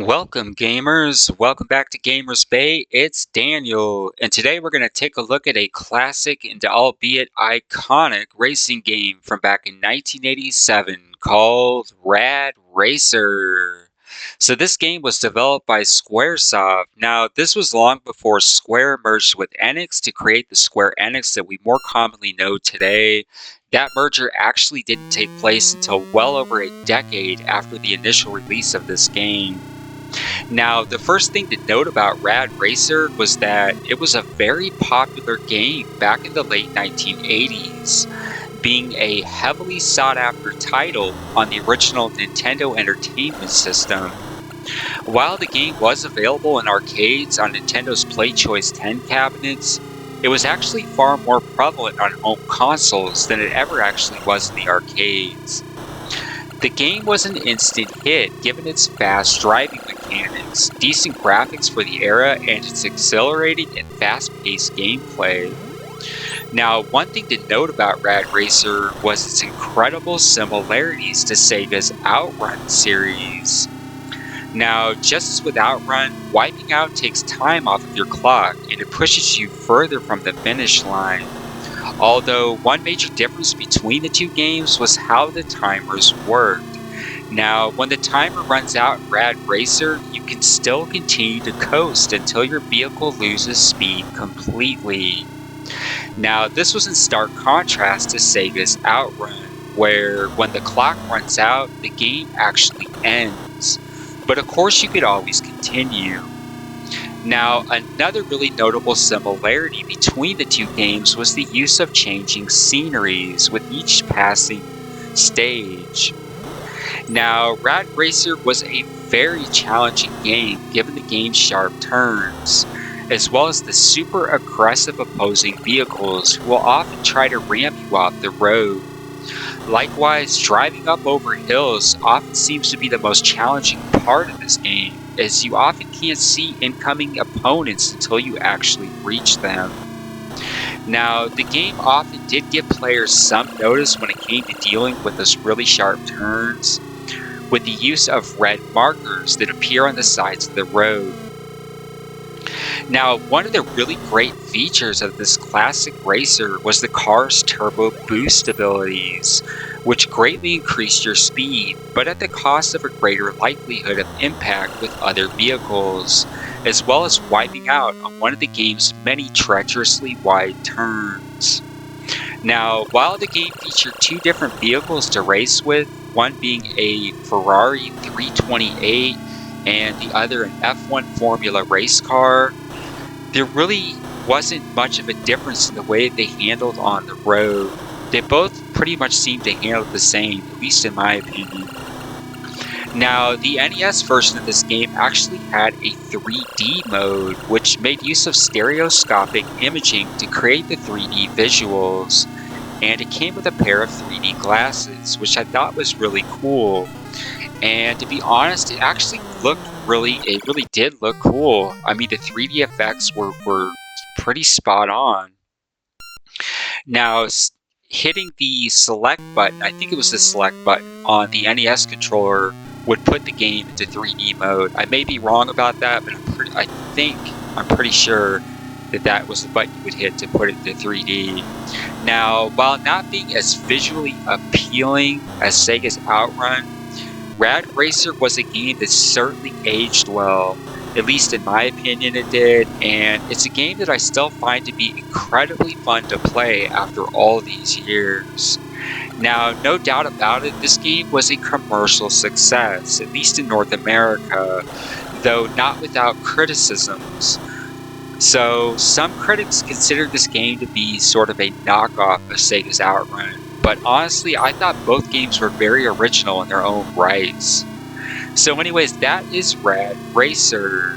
Welcome, gamers. Welcome back to Gamers Bay. It's Daniel, and today we're going to take a look at a classic and albeit iconic racing game from back in 1987 called Rad Racer. So this game was developed by SquareSoft. Now, this was long before Square merged with Enix to create the Square Enix that we more commonly know today. That merger actually didn't take place until well over a decade after the initial release of this game. Now, the first thing to note about Rad Racer was that it was a very popular game back in the late 1980s, being a heavily sought after title on the original Nintendo Entertainment System. While the game was available in arcades on Nintendo's PlayChoice 10 cabinets, it was actually far more prevalent on home consoles than it ever actually was in the arcades. The game was an instant hit given its fast driving mechanics, decent graphics for the era, and its exhilarating and fast-paced gameplay. Now, one thing to note about Rad Racer was its incredible similarities to Sega's Outrun series. Now, just as with Outrun, wiping out takes time off of your clock, and it pushes you further from the finish line. Although one major difference between the two games was how the timers worked. Now, when the timer runs out in Rad Racer, you can still continue to coast until your vehicle loses speed completely. Now, this was in stark contrast to Sega's Outrun, where when the clock runs out, the game actually ends. But of course, you could always continue. Now, another really notable similarity between the two games was the use of changing sceneries with each passing stage. Now, Rad Racer was a very challenging game given the game's sharp turns, as well as the super aggressive opposing vehicles who will often try to ram you off the road. Likewise, driving up over hills often seems to be the most challenging part of this game, as you often can't see incoming opponents until you actually reach them. Now, the game often did give players some notice when it came to dealing with those really sharp turns, with the use of red markers that appear on the sides of the road. Now, one of the really great features of this classic racer was the car's turbo boost abilities, which greatly increased your speed, but at the cost of a greater likelihood of impact with other vehicles, as well as wiping out on one of the game's many treacherously wide turns. Now, while the game featured two different vehicles to race with, one being a Ferrari 328 and the other an F1 Formula race car, there really wasn't much of a difference in the way they handled on the road. They both pretty much seemed to handle the same, at least in my opinion. Now, the NES version of this game actually had a 3D mode, which made use of stereoscopic imaging to create the 3D visuals. And it came with a pair of 3D glasses, which I thought was really cool. And to be honest, it actually really did look cool. I mean, the 3D effects were pretty spot on. Now, hitting the select button, I think it was the select button on the NES controller, would put the game into 3D mode. I may be wrong about that, but I'm pretty sure that was the button you would hit to put it into 3D. Now, while not being as visually appealing as Sega's Outrun, Rad Racer was a game that certainly aged well. At least in my opinion it did, and it's a game that I still find to be incredibly fun to play after all these years. Now, no doubt about it, this game was a commercial success, at least in North America, though not without criticisms. So, some critics consider this game to be sort of a knockoff of Sega's Outrun, but honestly, I thought both games were very original in their own rights. So anyways, that is Rad Racer.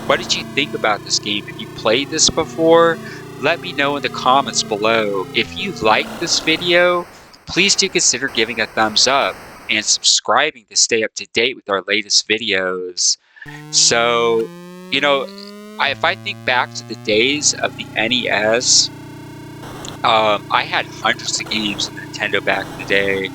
What did you think about this game? Have you played this before? Let me know in the comments below. If you liked this video, please do consider giving a thumbs up and subscribing to stay up to date with our latest videos. So, if I think back to the days of the NES, I had hundreds of games on Nintendo back in the day,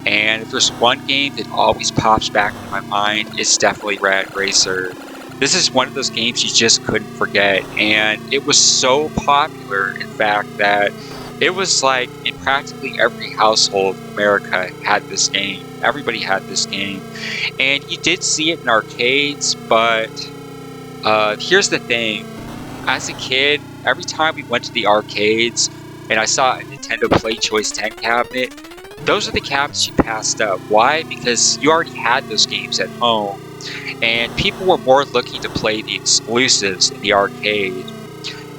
And if there's one game that always pops back into my mind, it's definitely Rad Racer. This is one of those games you just couldn't forget, and it was so popular, in fact, that it was like in practically every household in America had this game. Everybody had this game. And you did see it in arcades, but here's the thing. As a kid, every time we went to the arcades and I saw a Nintendo Play Choice 10 cabinet, those are the cabinets you passed up. Why? Because you already had those games at home, and people were more looking to play the exclusives in the arcade.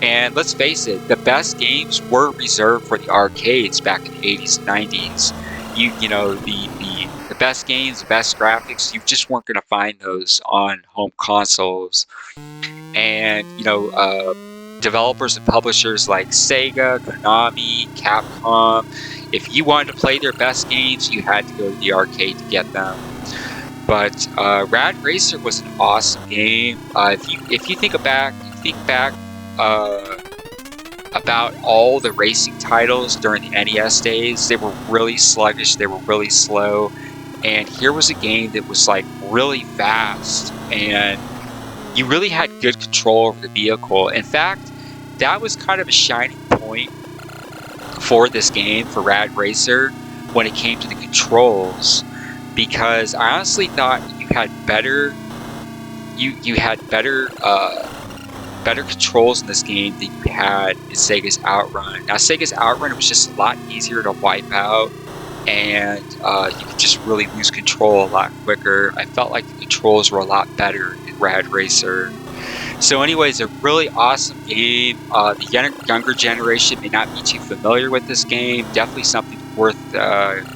And let's face it, the best games were reserved for the arcades back in the 80s and 90s. You know, the best games, the best graphics, you just weren't going to find those on home consoles. And, developers and publishers like Sega, Konami, Capcom, if you wanted to play their best games, you had to go to the arcade to get them. But Rad Racer was an awesome game. If you think back, about all the racing titles during the NES days, they were really sluggish. They were really slow. And here was a game that was like really fast, and you really had good control over the vehicle. In fact, that was kind of a shining point for this game, for Rad Racer, when it came to the controls, because I honestly thought you had better better controls in this game than you had in Sega's Outrun. Now, Sega's Outrun was just a lot easier to wipe out, and you could just really lose control a lot quicker. I felt like the controls were a lot better in Rad Racer. So anyways, a really awesome game. The younger generation may not be too familiar with this game. Definitely something worth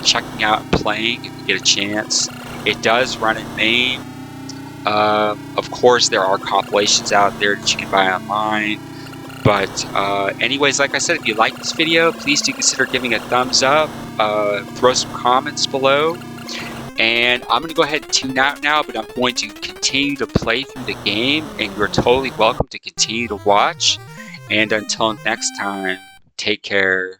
checking out and playing if you get a chance. It does run in MAME. Of course, there are compilations out there that you can buy online. But anyways, like I said, if you like this video, please do consider giving a thumbs up. Throw some comments below. And I'm going to go ahead and tune out now, but I'm going to continue to play through the game, and you're totally welcome to continue to watch. And until next time, take care.